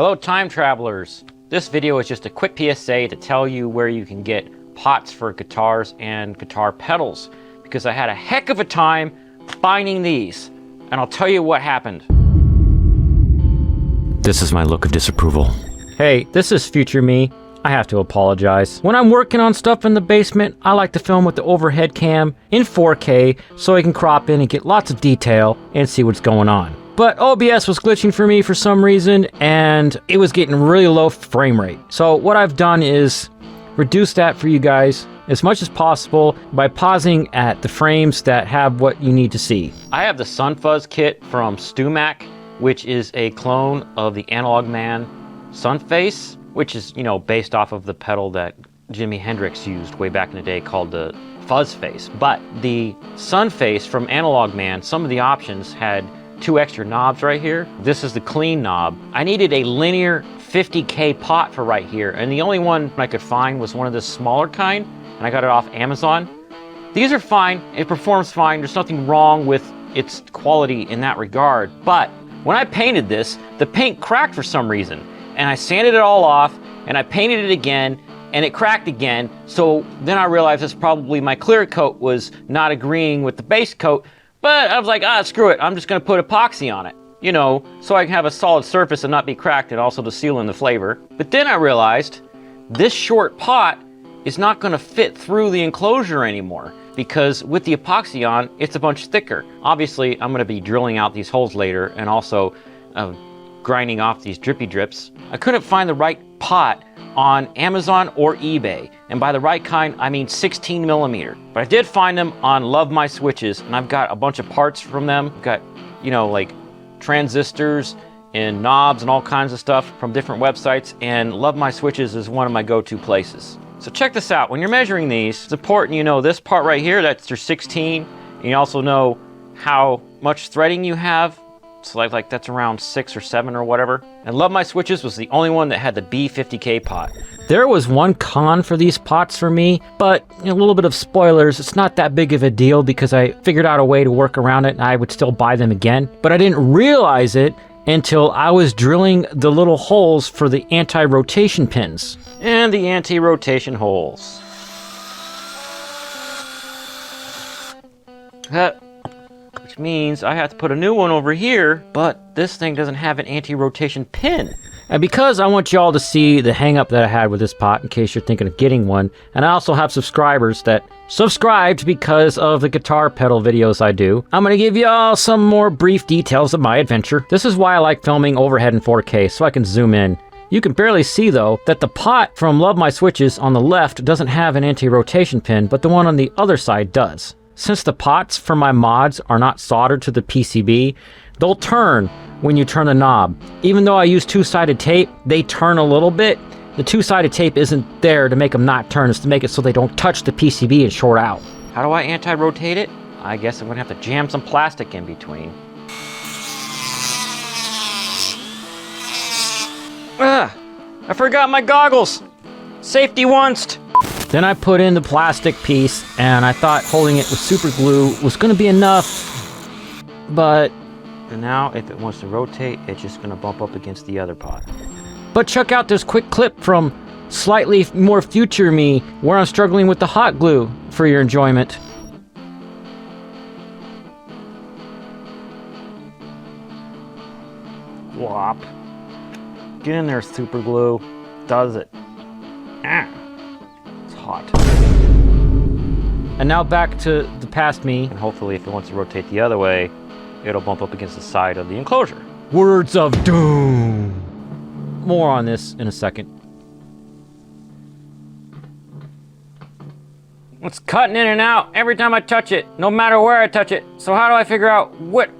Hello time travelers! This video is just a quick PSA to tell you where you can get pots for guitars and guitar pedals, because I had a heck of a time finding these, and I'll tell you what happened. This is my look of disapproval. Hey, this is future me. I have to apologize. When I'm working on stuff in the basement, I like to film with the overhead cam in 4K so I can crop in and get lots of detail and see what's going on. But OBS was glitching for me for some reason, and it was getting really low frame rate. So what I've done is reduce that for you guys as much as possible by pausing at the frames that have what you need to see. I have the Sun Fuzz kit from Stewmac, which is a clone of the Analog Man Sun Face, which is, you know, based off of the pedal that Jimi Hendrix used way back in the day called the Fuzz Face. But the Sun Face from Analog Man, some of the options had 2 extra knobs right here. This is the clean knob. I needed a linear 50K pot for right here, and the only one I could find was one of the smaller kind, and I got it off Amazon. These are fine, it performs fine, there's nothing wrong with its quality in that regard, but when I painted this, the paint cracked for some reason, and I sanded it all off, and I painted it again, and it cracked again, so then I realized it's probably my clear coat was not agreeing with the base coat. But I was like, screw it, I'm just gonna put epoxy on it, you know, so I can have a solid surface and not be cracked, and also to seal in the flavor. But then I realized this short pot is not gonna fit through the enclosure anymore, because with the epoxy on, it's a bunch thicker. Obviously, I'm gonna be drilling out these holes later and also grinding off these drippy drips. I couldn't find the right pot on Amazon or eBay, and by the right kind I mean 16 millimeter. But I did find them on Love My Switches, and I've got a bunch of parts from them. I've got, you know, like transistors and knobs and all kinds of stuff from different websites, and Love My Switches is one of my go-to places. So check this out, when you're measuring these, it's important you know this part right here, that's your 16, and you also know how much threading you have. So like that's around 6 or 7 or whatever. And Love My Switches was the only one that had the B50K pot. There was one con for these pots for me, but a little bit of spoilers, it's not that big of a deal because I figured out a way to work around it and I would still buy them again. But I didn't realize it until I was drilling the little holes for the anti-rotation pins. And the anti-rotation holes. Which means I have to put a new one over here, but this thing doesn't have an anti-rotation pin. And because I want y'all to see the hang-up that I had with this pot in case you're thinking of getting one, and I also have subscribers that subscribed because of the guitar pedal videos I do, I'm gonna give y'all some more brief details of my adventure. This is why I like filming overhead in 4K, so I can zoom in. You can barely see though that the pot from Love My Switches on the left doesn't have an anti-rotation pin, but the one on the other side does. Since the pots for my mods are not soldered to the PCB, they'll turn when you turn the knob. Even though I use 2-sided tape, they turn a little bit. The 2-sided tape isn't there to make them not turn, it's to make it so they don't touch the PCB and short out. How do I anti-rotate it? I guess I'm gonna have to jam some plastic in between. I forgot my goggles! Safety once! Then I put in the plastic piece, and I thought holding it with super glue was gonna be enough, but now if it wants to rotate, it's just gonna bump up against the other pot. But check out this quick clip from slightly more future me, where I'm struggling with the hot glue for your enjoyment. Whop. Get in there, super glue. Does it. Hot. And now back to the past me, and hopefully if it wants to rotate the other way, it'll bump up against the side of the enclosure. Words of doom! More on this in a second. It's cutting in and out every time I touch it, no matter where I touch it. So how do I figure out what?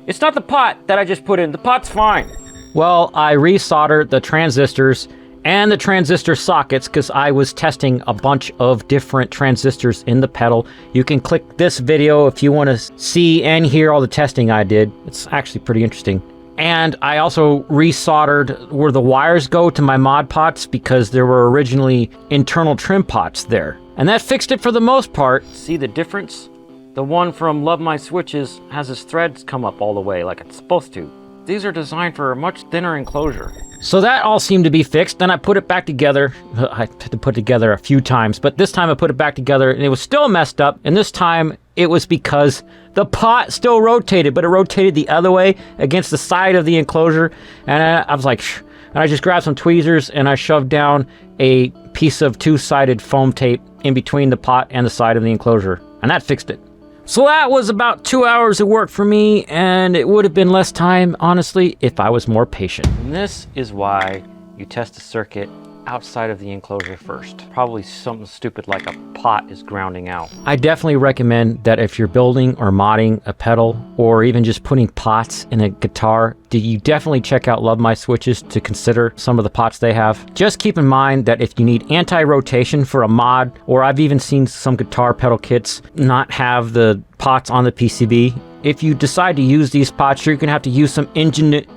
It's not the pot that I just put in, the pot's fine. Well, I resoldered the transistors and the transistor sockets because I was testing a bunch of different transistors in the pedal. You can click this video if you want to see and hear all the testing I did. It's actually pretty interesting. And I also resoldered where the wires go to my mod pots because there were originally internal trim pots there. And that fixed it for the most part. See the difference? The one from Love My Switches has its threads come up all the way like it's supposed to. these are designed for a much thinner enclosure. So that all seemed to be fixed. Then I put it back together. I had to put it together a few times, but this time I put it back together and it was still messed up. And this time it was because the pot still rotated, but it rotated the other way against the side of the enclosure. And I was like, shh. And I just grabbed some tweezers and I shoved down a piece of two-sided foam tape in between the pot and the side of the enclosure. And that fixed it. So that was about 2 hours of work for me, and it would have been less time, honestly, if I was more patient. And this is why you test a circuit outside of the enclosure first. Probably something stupid like a pot is grounding out. I definitely recommend that if you're building or modding a pedal, or even just putting pots in a guitar, you definitely check out Love My Switches to consider some of the pots they have. Just keep in mind that if you need anti-rotation for a mod, or I've even seen some guitar pedal kits not have the pots on the PCB, if you decide to use these pots, you're gonna have to use some ingenuity.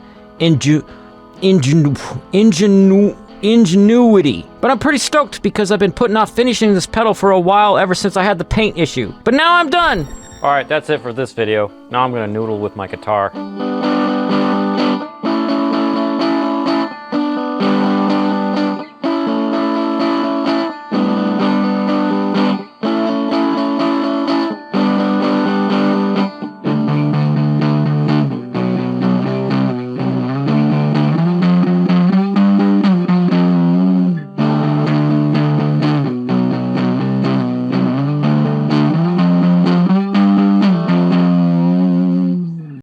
But I'm pretty stoked because I've been putting off finishing this pedal for a while ever since I had the paint issue. But now I'm done! Alright, that's it for this video. Now I'm gonna noodle with my guitar.